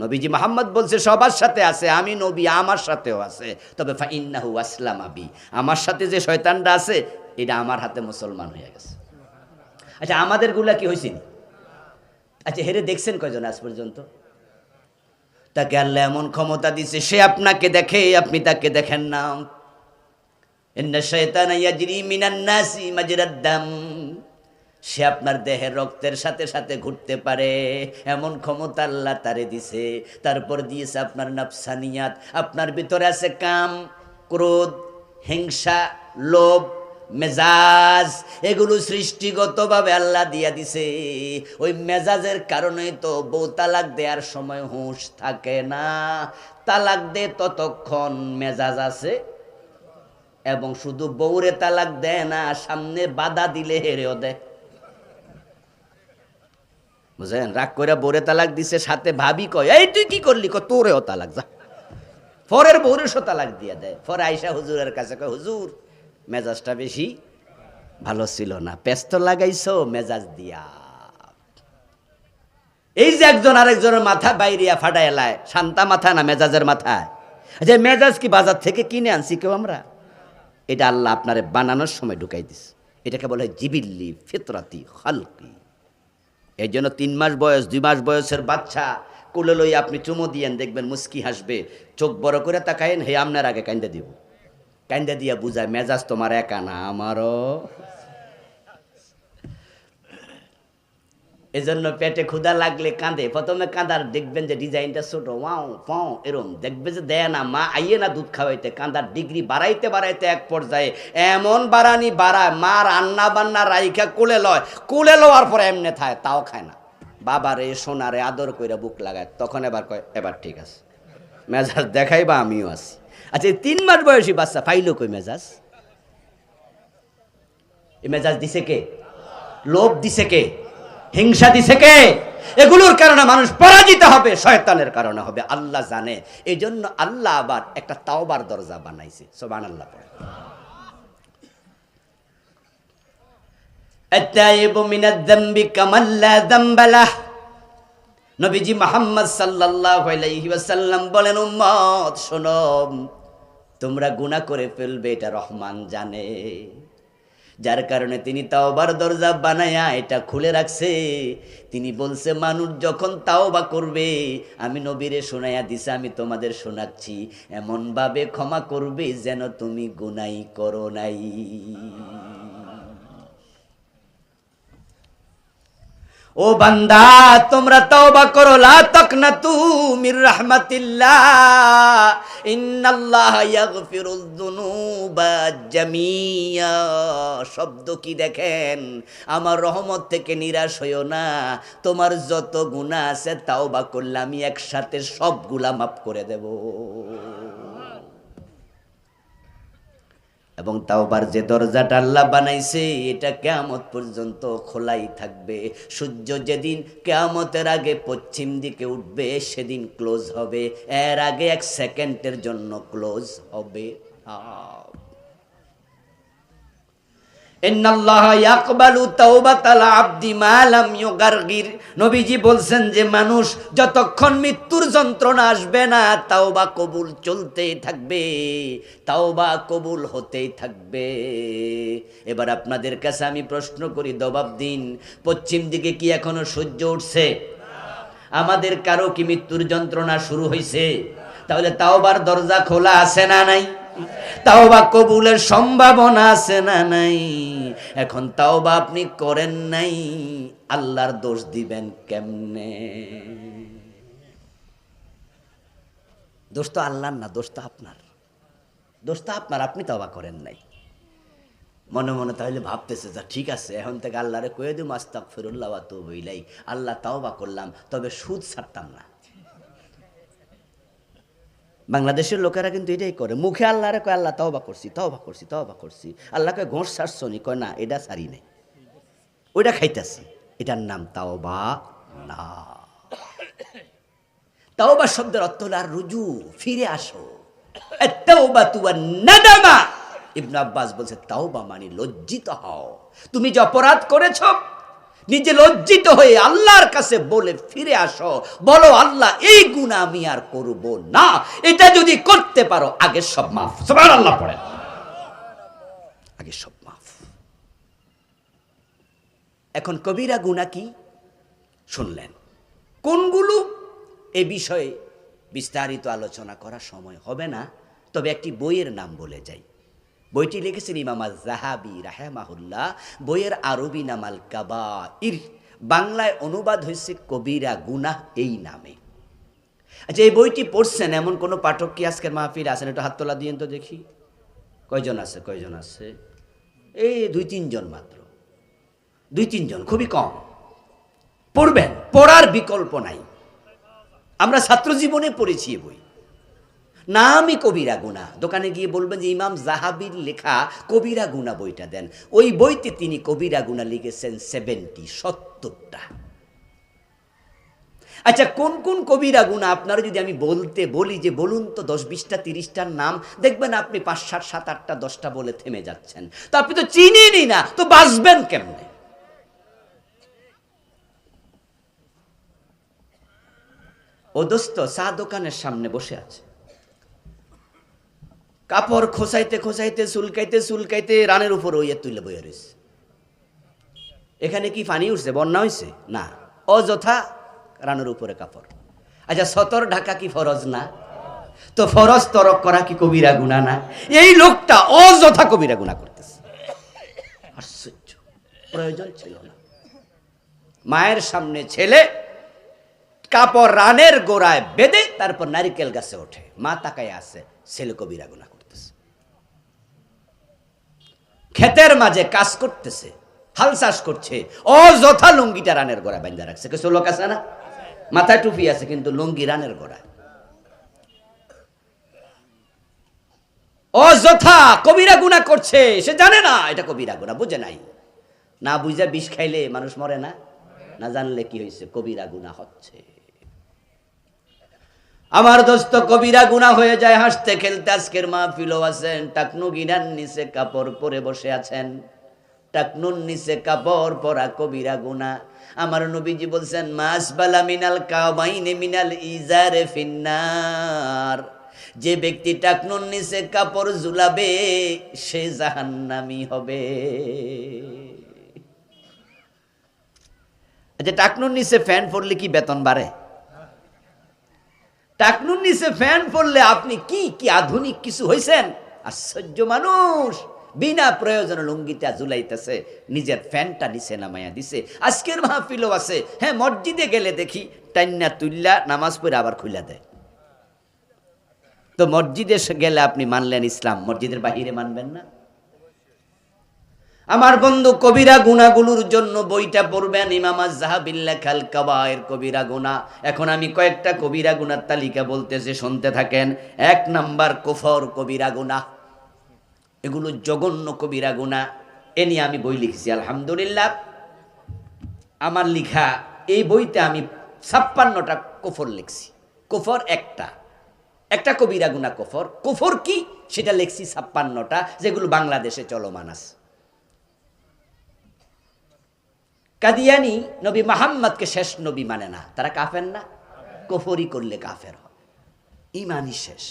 নবীজি মুহাম্মদ বলছে সবার সাথে আছে, আমি নবী আমার সাথেও আছে। তবে ফাইন্নাহু আসলামা বি, আমার সাথে যে শয়তানটা আছে এটা আমার হাতে মুসলমান হয়ে গেছে। আচ্ছা আমাদের গুলা কি হয়েছে? আচ্ছা হেরে দেখছেন কয়জন আজ পর্যন্ত? তাকে আল্লাহ এমন ক্ষমতা দিছে, সে আপনাকে দেখে, আপনি তাকে দেখেন না। ইন্না শাইতানা ইয়াজরি মিনান নাসি মাজরাদ দাম, সে আপনার দেহের রক্তের সাথে সাথে ঘুরতে পারে, এমন ক্ষমতা আল্লাহ তারে দিছে। তারপর দিয়েছে আপনার নাফসানিয়াত, আপনার ভিতরে আছে কাম, ক্রোধ, হিংসা, লোভ, মেজাজ, এগুলো সৃষ্টিগতভাবে আল্লাহ দিয়া দিছে। ওই মেজাজের কারণেই তো বউ তালাক দেওয়ার সময় হুঁশ থাকে না। তালাক দে ততক্ষণ মেজাজ আছে, এবং শুধু বউরে তালাক দেয় না, সামনে বাধা দিলে হেরেও দেয়। বুঝলেন? রাগ করে বউরে তালাক দিছে, সাথে ভাবি কয় এই তুই কি করলি, তোরেও তালাক, যা। পরের বউরে তালাক দিয়ে দেয়। পরে আইসা হুজুরের কাছে কয় হুজুর মেজাজটা বেশি ভালো ছিল না, পেস্ত লাগাইছো মেজাজ দিয়া। এই যে একজন আরেকজনের মাথা বাইরিয়া ফাটাই এলায়, শান্তা মাথা না মেজাজের মাথায়। যে মেজাজ কি বাজার থেকে কিনে আনছি কেউ আমরা? এটা আল্লাহ আপনারে বানানোর সময় ঢুকাই দিস। এটাকে বলে জিবিল্লি ফিতরাতি খালকি। এই জন্য 3 মাস বয়স 2 মাস বয়সের বাচ্চা কোলে লই আপনি চুমো দিয়েন, দেখবেন মুস্কি হাসবে, চোখ বড় করে তাকায়েন, হে আপনার আগে কান্দা দিব, কান্দা দিয়া বুঝায় মেজাজ তোমার একা না আমারও। এজন্য পেটে ক্ষুধা লাগলে কাঁদে, প্রথমে কাঁদার দেখবেন যে ডিজাইনটা ছোট, ওয়াও পাও এরম দেখবে যে দেয় না, মা আইয়ে না দুধ খাওয়াইতে, কাঁদার ডিগ্রি বাড়াইতে বাড়াইতে এক পর্যায়ে এমন বাড়ানি বাড়ায়, মা রান্না বান্না রাইখা কুলে লওয়ার পরে এমনে থায়, তাও খায় না। বাবারে সোনারে আদর কইরা বুক লাগায়, তখন এবার কয় এবার ঠিক আছে, মেজাজ দেখাই বা আমিও আছি। আচ্ছা 3 মাস বয়সী বাচ্চা পাইলো কই মেজাজ? এই মেজাজ দিছে কে? লোভ দিছে কে? হিংসা দিছে কে? এগুলোর কারণে মানুষ পরাজিত হবে, শয়তানের কারণে হবে, আল্লাহ জানে। এই জন্য আল্লাহ আবার একটা তাওবার দরজা বানাইছে। সুবহানাল্লাহ। আত-তাইবু মিনাদ যামবি কামান লা যামবা লাহ। নবীজি মুহাম্মদ সাল্লাল্লাহু আলাইহি ওয়াসাল্লাম বলেন, উম্মত শোনো, তোমরা গুনাহ করে ফেলবে এটা রহমান জানে, যার কারণে তিনি তাওবার দরজা বানায়া এটা খুলে রাখছে। তিনি বলছে মানুষ যখন তাওবা করবে, আমি নবীরে শোনায়া দিছে, আমি তোমাদের শোনাচ্ছি, এমন ভাবে ক্ষমা করবে যেন তুমি গুনাই করো নাই। ও বান্দা তোমরা তওবা করো, লা তাকনাতু মির রাহমাতিল্লাহ, ইন্নাল্লাহা ইয়াগফিরুয যুনুবা জামিয়া। শব্দ কি দেখেন, আমার রহমত থেকে নিরাশ হইও না, তোমার যত গুনাহ আছে তওবা করলে আমি একসাথে সবগুলা মাফ করে দেব। এবং তাওবার যে দরজাটা আল্লাহ বানাইছে এটা কিয়ামত পর্যন্ত খোলাই থাকবে। সূর্য যেদিন কিয়ামতের আগে পশ্চিম দিকে উঠবে সেদিন ক্লোজ হবে, এর আগে 1 সেকেন্ডের জন্য ক্লোজ হবে না। ইন্নাল্লাহা ইয়াকবালু তাওবাতাল আবদি মা লাম ইউগারগির। নবীজি বলছেন যে মানুষ যতক্ষণ মৃত্যুর যন্ত্রণা আসবে না তাওবা কবুল চলতেই থাকবে, তাওবা কবুল হতেই থাকবে। এবার আপনাদের কাছে আমি প্রশ্ন করি, জবাব দিন, পশ্চিম দিকে কি এখনো সূর্য উঠছে? আমাদের কারো কি মৃত্যুর যন্ত্রণা শুরু হয়েছে? তাহলে তাওবার দরজা খোলা আছে না নাই? তাওবা কবুলের সম্ভাবনা আছে না নাই? এখন তাওবা আপনি করেন নাই, আল্লাহর দোষ দিবেন কেমনে? দোষ তো আল্লাহর না, দোষ তো আপনার, দোষ তো আপনার, আপনি তাওবা করেন নাই। মনে মনে তাহলে ভাবতেছে যা ঠিক আছে, এখন থেকে আল্লাহরে কয়ে দিম আস্তাগফিরুল্লাহ ওয়া আতুবু ইলাইহি, আল্লাহ তাওবা করলাম, তবে সুদ ছাড়তাম না। বাংলাদেশের লোকেরা কিন্তু এটাই করে, মুখে আল্লাহরে কয় আল্লাহ তওবা করছি তওবা করছি তওবা করছি, আল্লাহ কয় ঘোষ ছাড়ছ নি? কয় না, এটা ছাড়ি নাই, ওইটা খাইতেছি। এটার নাম তাওবা না। তাওবা শব্দের অর্থ হলো আর রুজু, ফিরে আসো। আত-তাওবাতু ওয়ান-নাদামা। ইবনে আব্বাস বলছে তাওবা মানে লজ্জিত হও। তুমি যে অপরাধ করেছো নিজে লজ্জিত হয়ে আল্লাহর কাছে বলে ফিরে আসো, বলো আল্লাহ এই গুনাহ আমি আর করব না। এটা যদি করতে পারো আগে সব মাফ। সুবহানাল্লাহ পড়েন, আগে সব মাফ। এখন কবিরা গুনাহ কি শুনলেন, কোনগুলো? এ বিষয়ে বিস্তারিত আলোচনা করার সময় হবে না, তবে একটি বইয়ের নাম বলে যাই। বইটি লিখেছেন ইমাম আয-যাহাবী রাহিমাহুল্লাহ। বইয়ের আরবি নাম আল কাবাইর, বাংলায় অনুবাদ হয়েছে কবিরা গুনাহ এই নামে। আচ্ছা, এই বইটি পড়ছেন এমন কোন পাঠক কি আজকের মাহফিলে আছেন? একটু হাত তোলা দিয়েন তো দেখি, কয়জন আছে? কয়জন আছে? এই 2-3 জন মাত্র, 2-3 জন, খুবই কম। পড়বেন, পড়ার বিকল্প নাই। আমরা ছাত্র জীবনে পড়েছি এই বই, নামই কবিরা গুনাহ। দোকানে গিয়ে বলবেন যে ইমাম যাহাবীর লেখা কবিরা গুনাহ বইটা দেন। ওই বইতে তিনি কবিরা গুনাহ লিখেছেন 70টা। আচ্ছা, কোন কোন কবিরা গুনাহ আপনারা যদি আমি বলি যে বলুন তো 10, 20টা, 30টার নাম, দেখবেন আপনি 5, 7, 7, 8টা, 10টা বলে থেমে যাচ্ছেন। তো আপনি তো চিনেনই না, তো বাঁচবেন কেমনে? ও দোস্ত চা দোকানের সামনে বসে আছে, কাপড় খোসাইতে খোসাইতে চুলকাইতে চুলকাইতে রানের উপর ওই তুলে বইয়া রয়েছে। এখানে কি পানি উঠছে, বন্যা হয়েছে? না, অযথা রানের উপরে কাপড়। আচ্ছা, সতর ঢাকা কি ফরজ না? তো ফরজ তরক করা কি কবিরা গুনাহ না? এই লোকটা অযথা কবিরা গুনাহ করতেছে। আশ্চর্য, প্রয়োজন ছিল না। মায়ের সামনে ছেলে কাপড় রানের গোড়ায় বেঁধে তারপর নারিকেল গাছে ওঠে, মা তাকায় আছে, ছেলে কবিরা গুনাহ করতেছে। ক্ষেতের মাঝে কাজ করতেছে, হাল চাষ করছে, অযথা লুঙ্গিটা রানের গোড়ায় বাঁধা রাখছে। কিছু লোক আছে না, মাথায় টুপি আছে কিন্তু লুঙ্গি রানের গোড়ায়, অযথা কবিরা গুনাহ করছে। সে জানে না এটা কবিরা গুনাহ, বুঝে নাই। না বুঝে বিষ খাইলে মানুষ মরে না, না জানলে কি হয়েছে, কবিরা গুনাহ হচ্ছে। আমার দোস্ত কবিরা গুনাহ হয়ে যায় হাসতে খেলতে। আজকের মাহফিলও আছেন, টাকনু গিরার নিচে কাপড় পরে বসে আছেন, টাকনুর নিচে কাপড় পরা কবিরা গুনাহ। আমার নবীজি বলছেন মাসবালা মিনাল কাবাইনে মিনাল ইজারে ফিন্নার, যে ব্যক্তি টাকনুর নিচে কাপড় ঝুলাবে সে জাহান্নামী হবে। আচ্ছা, টাকনুর নিচে ফ্যান পড়লে কি বেতন বাড়ে? টাকনুর নিচে ফ্যান পড়লে আপনি কি কি আধুনিক কিছু হয়েছেন? আশ্চর্য মানুষ। বিনা প্রয়োজনে লুঙ্গিটা ঝুলাইতেছে, নিজের ফ্যানটা নিচে নামাইয়া দিছে। আজকের মাহফিলও আছে, হ্যাঁ, মসজিদে গেলে দেখি টাইন্না তুল্লা নামাজ পড়ে আবার খুলে দেয়। তো মসজিদে গেলে আপনি মানলেন ইসলাম, মসজিদের বাহিরে মানবেন না? আমার বন্ধু, কবিরা গুনাহগুলোর জন্য বইটা পড়বেন, ইমাম আয-যাহাবীর লেখাল কাবায়ের কবিরা গুনাহ। এখন আমি কয়েকটা কবিরা গুনার তালিকা বলতেছি, শুনতে থাকেন। 1 নাম্বার কুফর, কবিরা গুনাহ। এগুলো জঘন্য কবিরা গুনাহ। এ নিয়ে আমি বই লিখেছি, আলহামদুলিল্লাহ। আমার লিখা এই বইতে আমি 56টা কুফর লিখছি। কুফর একটা কবিরা গুনাহ কুফর। কুফর কি সেটা লিখছি 56টা, যেগুলো বাংলাদেশে চলমান আছে। কাদিয়ানি নবী মুহাম্মদকে শেষ নবী মানে না, তারা কাফের না? কুফরি করলে কাফের হয়, ঈমানই শেষ।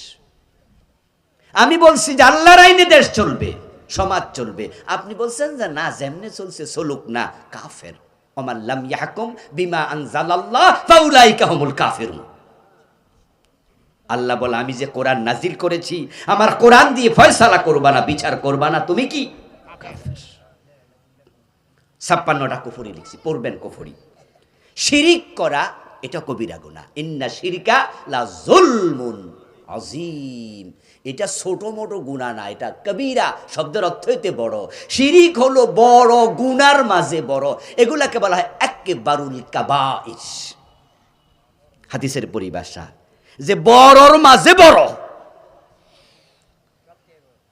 আমি বলছি যে আল্লাহর আইনে দেশ চলবে, সমাজ চলবে। আপনি বলছেন যে না, যেমনে চলছে চলুক না, কাফের। ওমান লাম ইয়াহকুম বিমা আনজালাল্লাহ ফাউলাইকা হুমুল কাফিরুন। আল্লাহ বলে, আমি যে কোরআন নাজিল করেছি, আমার কোরআন দিয়ে ফয়সালা করবা না, বিচার করবা না, তুমি কি কাফের। 56টা কুফরি লিখছি, পড়বেন কুফরি। শিরিক করা এটা কবিরা গুনাহ। ইন্না শিরকা লা যুলমুন আযীম। এটা ছোট মোটো গুনাহ না, এটা কবিরা শব্দের অর্থ হইতে বড়। শিরিক হলো বড় গুনার মাঝে বড়, এগুলাকে বলা হয় আকবারুল কাবাইর। হাদিসের পরিভাষা যে বড়র মাঝে বড়।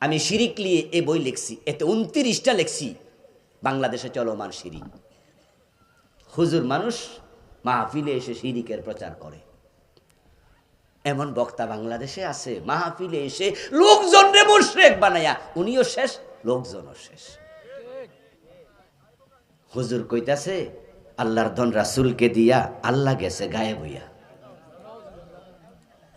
আমি শিরিক নিয়ে এই বই লিখছি, এতে 29টা লিখছি বাংলাদেশে চলমান শিরিক। হুজুর মানুষ মাহফিলে এসে শিরিকের প্রচার করে, এমন বক্তা বাংলাদেশে আছে, মাহফিলে এসে লোকজনরে মুশরিক বানায়া উনিও শেষ, লোকজনও শেষ। হুজুর কইতাছে আল্লাহর ধন রাসূলকে দিয়া আল্লাহ গেছে গায়েব হইয়া।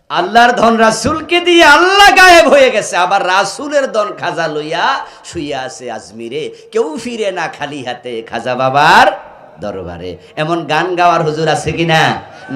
আল্লাহর ধন রাসূলকে দিয়ে আল্লাহ গায়েব হয়ে গেছে, আবার রাসূলের ধন খাজা লইয়া শুইয়া আছে আজমিরে। কেউ ফিরে না খালি হাতে খাজা বাবার দরবারে। এমন গান গাওয়ার হুজুর আছে কিনা?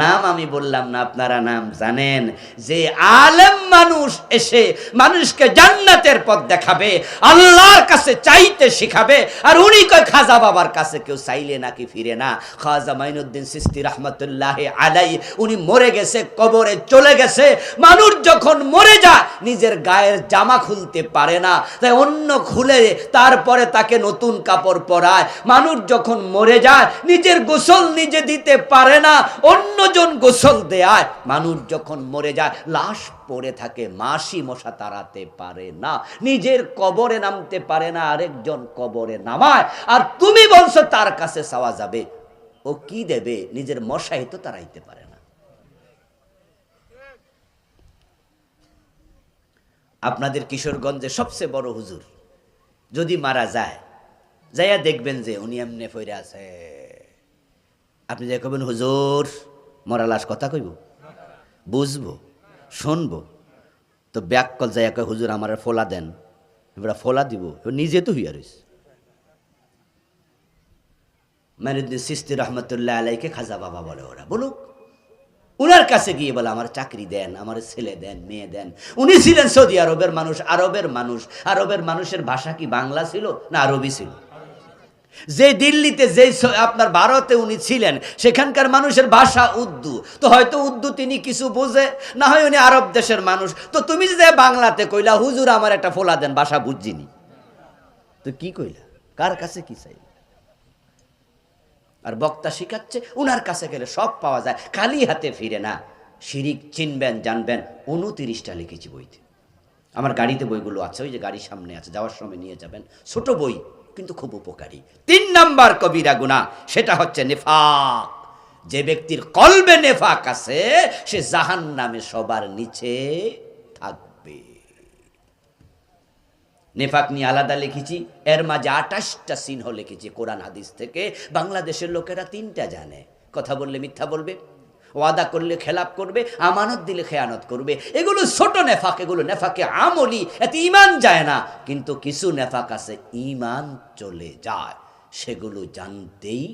নাম আমি বললাম না, আপনারা নাম জানেন। যে আলেম মানুষ এসে মানুষকে জান্নাতের পথ দেখাবে, আল্লাহর কাছে চাইতে শিখাবে, আর উনি কয় খাজা বাবার কাছে কেউ চাইলে নাকি ফিরে না। খাজা মাইনুদ্দিন চিশতি রাহমাতুল্লাহ আলাইহি, উনি মরে গেছে, কবরে চলে গেছে। মানুষ যখন মরে যায় নিজের গায়ের জামা খুলতে পারে না, তাই অন্য খুলে তারপরে তাকে নতুন কাপড় পরায়। মানুষ যখন মরে যায় নিজের গোসল নিজে দিতে পারে না, অন্যজন গোসল দেয়। মানুষ যখন মরে যায় লাশ পড়ে থাকে, মাছি মশা তাড়াতে পারে না, নিজের কবরে নামতে পারে না, আরেকজন কবরে নামায়। আর তুমি বলছো তার কাছে চাওয়া যাবে, ও কি দেবে? নিজের মশাই তো তাড়াইতে পারে না। আপনাদের কিশোরগঞ্জে সবচেয়ে বড় হুজুর যদি মারা যায়, যাইয়া দেখবেন যে উনি এমনি ফইরা আছে। আপনি যে কবেন হুজুর মরা লাশ কথা কইব, বুঝবো, শুনবো, তো ব্যাককল যাইয়া কয় হুজুর আমার ফোলা দেন, এবার ফোলা দিব, নিজে তো হইয়া রইছে। মাইনুদ্দিন চিশতি রহমতুল্লাহ আলাইকে খাজা বাবা বলে, ওরা বলুক। উনার কাছে গিয়ে বলে আমার চাকরি দেন, আমার ছেলে দেন, মেয়ে দেন। উনি ছিলেন সৌদি আরবের মানুষ, আরবের মানুষের ভাষা কি বাংলা ছিল না আরবি ছিল? যে দিল্লিতে, যে আপনার ভারতে উনি ছিলেন, সেখানকার মানুষের ভাষা উর্দু। তো হয়তো উর্দু তিনি কিছু বোঝে, না হয় উনি আরব দেশের মানুষ। তো তুমি যে বাংলাতে কইলা হুজুর আমার একটা ফোলা দেন, ভাষা বুঝিনি, তো কি কইলা? কার কাছে কি চাই? আর বক্তা শিখাচ্ছে, উনার কাছে গেলে সব পাওয়া যায়, খালি হাতে ফিরে না। শিরিক চিনবেন, জানবেন। 29টা লিখেছি বইতে। আমার গাড়িতে বইগুলো আছে, ওই যে গাড়ির সামনে আছে, যাওয়ার সময় নিয়ে যাবেন। ছোট বই কিন্তু খুব উপকারী। 3 নাম্বার কবিরা গুনাহ, সেটা হচ্ছে নেফাক। যে ব্যক্তির কলবে নেফাক আছে সে জাহান্নামে সবার নিচে থাকবে। নেফাক নিয়ে আলাদা লিখেছি, এর মাঝে 28টা চিহ্ন লিখেছি কোরআন হাদিস থেকে। বাংলাদেশের লোকেরা 3টা জানে। কথা বললে মিথ্যা বলবে, ওয়াদা করলে খেলাপ করবে, আমানত দিলে খেয়ানত করবে। এগুলো ছোট নেফাক, এগুলো নেফাকে আমলি, এতে ঈমান যায় না। কিন্তু কিছু নেফাক আছে ঈমান চলে যায়, সেগুলো জানতেই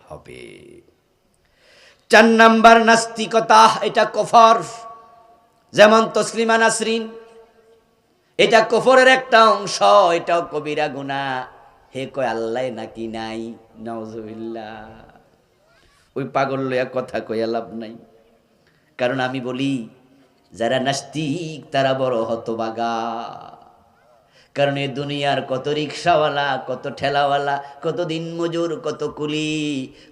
হবে। 4 নাম্বার নাস্তিকতা, এটা কুফর। যেমন তসলিমা নাসরিন, এটা কুফরের একটা অংশ, এটাও কবিরা গুনাহ। হে কয় আল্লাহ নাকি নাই, নাউজুবিল্লাহ। ওই পাগল লইয়া কথা কইয়া লাভ নাই। কারণ আমি বলি যারা নাস্তিক তারা বড় হতভাগা। কারণ এই দুনিয়ার কত রিক্সাওয়ালা, কত ঠেলাওয়ালা, কত দিনমজুর, কত কুলি,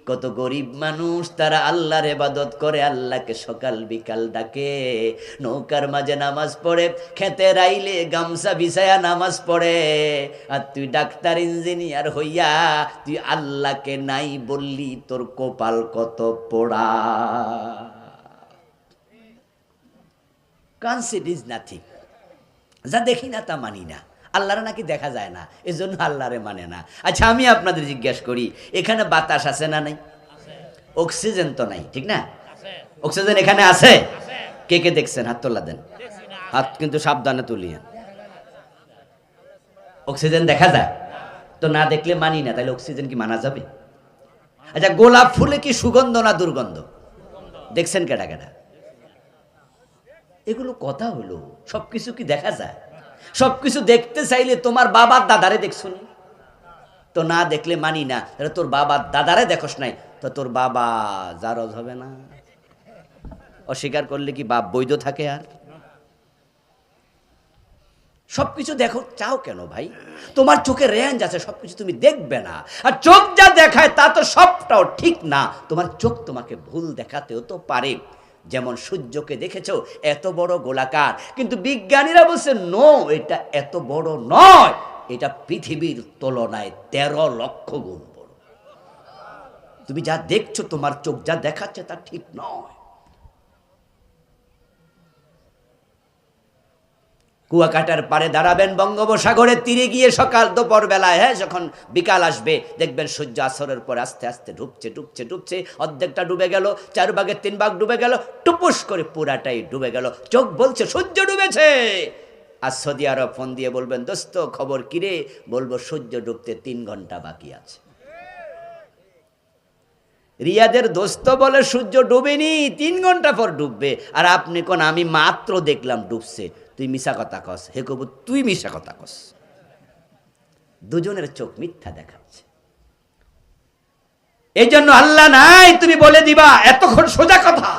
কত গরিব মানুষ তারা আল্লাহর ইবাদত করে, আল্লাহকে সকাল বিকাল ডাকে, নৌকার মাঝে নামাজ পড়ে, খেতে রাইলে গামছা বিছায়া নামাজ পড়ে। আর তুই ডাক্তার ইঞ্জিনিয়ার হইয়া তুই আল্লাহকে নাই বললি, তোর কপাল কত পোড়া। Concede is nothing. যা দেখি না তা মানি না। আল্লাহরে নাকি দেখা যায় না, এজন্য আল্লাহরে মানে না। আচ্ছা আমি আপনাদের জিজ্ঞাসা করি, এখানে বাতাস আছে না নাই? অক্সিজেন তো নাই, ঠিক না? অক্সিজেন এখানে আছে? কে কে দেখছেন হাত তোলা দেন। হাত কিন্তু সাবধানে তুলিয়েন। অক্সিজেন দেখা যায় তো, না দেখলে মানি না, তাহলে অক্সিজেন কি মানা যাবে? আচ্ছা গোলাপ ফুলে কি সুগন্ধ না দুর্গন্ধ? দেখছেন কেডা কেডা? এগুলো কথা হলো, সবকিছু কি দেখা যায়? সবকিছু দেখতে চাইলে তোমার বাবার দাদারে দেখছনি তো, না দেখলে মানি না। তাহলে তোর বাবার দাদারে দেখোস নাই তো তোর বাবা জারজ হবে না? অস্বীকার করলে কি বাপ বৈধ থাকে? আর সবকিছু দেখো চাও কেন ভাই? তোমার চোখে রেঞ্জ আছে, সবকিছু তুমি দেখবে না। আর চোখ যা দেখায় তা তো সবটাও ঠিক না। তোমার চোখ তোমাকে ভুল দেখাতেও তো পারে। যেমন সূর্যকে দেখেছো এত বড় গোলাকার, কিন্তু বিজ্ঞানীরা বলছে নো, এটা এত বড় নয়, এটা পৃথিবীর তুলনায় 13 লক্ষ গুণ বড়। তুমি যা দেখছো, তোমার চোখ যা দেখাচ্ছে তা ঠিক নয়। কুয়াকাটার পারে দাঁড়াবেন, বঙ্গোপসাগরের তীরে গিয়ে সকাল দুপুর বেলায়, হ্যাঁ যখন বিকাল আসবে দেখবেন সূর্য আসরের পর আস্তে আস্তে ডুবছে ডুবছে ডুবছে, অর্ধেকটা ডুবে গেল, 4 ভাগের 3 ভাগ ডুবে গেল, টুপুস করে পুরাটাই ডুবে গেল। চোখ বলছে সূর্য ডুবেছে। আর সৌদি আরব ফোন দিয়ে বলবেন দোস্ত খবর কিরে, বলবো সূর্য ডুবতে 3 ঘন্টা বাকি আছে। রিয়াদের দোস্ত বলে সূর্য ডুবেনি, 3 ঘন্টা পর ডুববে। আর আপনি কোন আমি মাত্র দেখলাম ডুবছে। তুই মিশা কথা কস। হে কবু তুই মিশা কথা কস। দুজনের চোখ মিথ্যা দেখাচ্ছে। এই জন্য আল্লাহ নাই তুমি বলে দিবা এতক্ষণ সোজা কথা।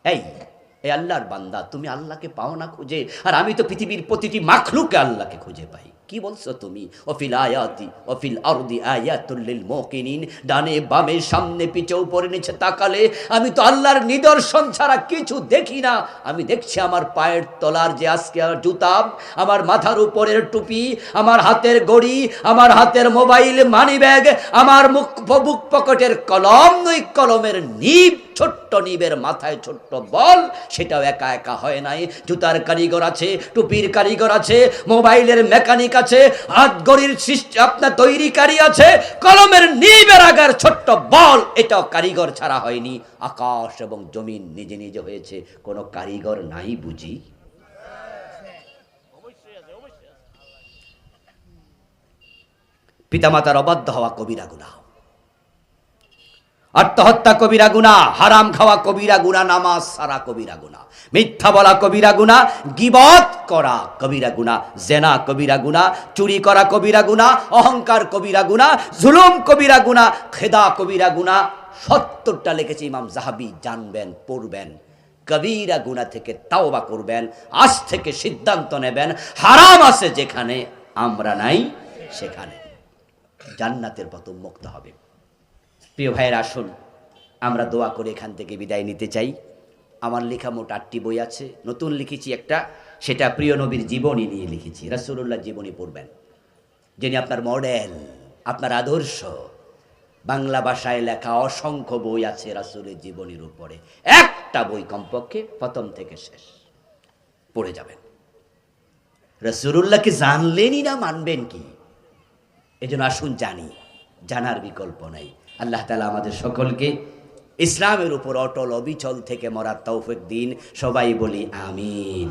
এই আল্লাহর বান্দা, তুমি আল্লাহকে পাও না খুঁজে, আর আমি তো পৃথিবীর প্রতিটি মাখলুকে আল্লাহকে খুঁজে পাই। কি বলছো তুমি? অফিল আয়াতি অফিল আরদি আয়াতুল লিল মুকিনিন। ডানে বামে সামনে পিছে উপরে নিচে তাকালে আমি তো আল্লাহর নিদর্শন ছাড়া কিছু দেখি না। আমি দেখছি আমার পায়ের তলার যে আজকে জুতা, আমার মাথার উপরের টুপি, আমার হাতের ঘড়ি, আমার হাতের মোবাইল, মানি ব্যাগ, আমার বুক পকেটের কলম, নই কলমের নিব, ছোট্ট নিবের মাথায় ছোট্ট বল, সেটাও একা একা হয় নাই। জুতার কারিগর আছে, টুপির কারিগর আছে, মোবাইলের মেকানিক আছে, হাত ঘড়ির আপনার তৈরিকারী আছে, কলমের নিবের আগার ছোট্ট বল, এটাও কারিগর ছাড়া হয়নি। আকাশ এবং জমিন নিজে নিজে হয়েছে, কোনো কারিগর নাই বুঝি? পিতামাতার অবাধ্য হওয়া কবিরা গুনাহ, আত্মহত্যা কবিরা গুনাহ, হারাম খাওয়া কবিরা গুনাহ, নামাজ সারা কবিরা গুনাহ, মিথ্যা বলা কবিরা গুনাহ, গীবত করা কবিরা গুনাহ, জেনা কবিরা গুনাহ, চুরি করা কবিরা গুনাহ, অহংকার কবিরা গুনাহ, জুলুম কবিরা গুনাহ, খেদা কবিরা গুনাহ। 70টা লিখেছে ইমাম জাহাবি, জানবেন পড়বেন। কবিরা গুনাহ থেকে তাওবা করবেন, আজ থেকে সিদ্ধান্ত নেবেন হারাম আছে যেখানে, আমরা নাই সেখানে জান্নাতের পথ মুক্ত হবে। প্রিয় ভাইয়ের আসুন আমরা দোয়া করে এখান থেকে বিদায় নিতে চাই। আমার লেখা মোট 8টি বই আছে, নতুন লিখেছি একটা, সেটা প্রিয় নবীর জীবনী নিয়ে লিখেছি। রাসূলুল্লাহর জীবনী পড়বেন, যিনি আপনার মডেল, আপনার আদর্শ। বাংলা ভাষায় লেখা অসংখ্য বই আছে রাসূলের জীবনীর উপরে, একটা বই কমপক্ষে প্রথম থেকে শেষ পড়ে যাবেন। রাসূলুল্লাহকে জানলেনই না মানবেন কি? এজন্য আসুন জানি, জানার বিকল্প নাই। আল্লাহ তাআলা আমাদের সকলকে ইসলামের উপর অটল অবিচল থেকে মরার তৌফিক দিন। সবাই বলি আমিন।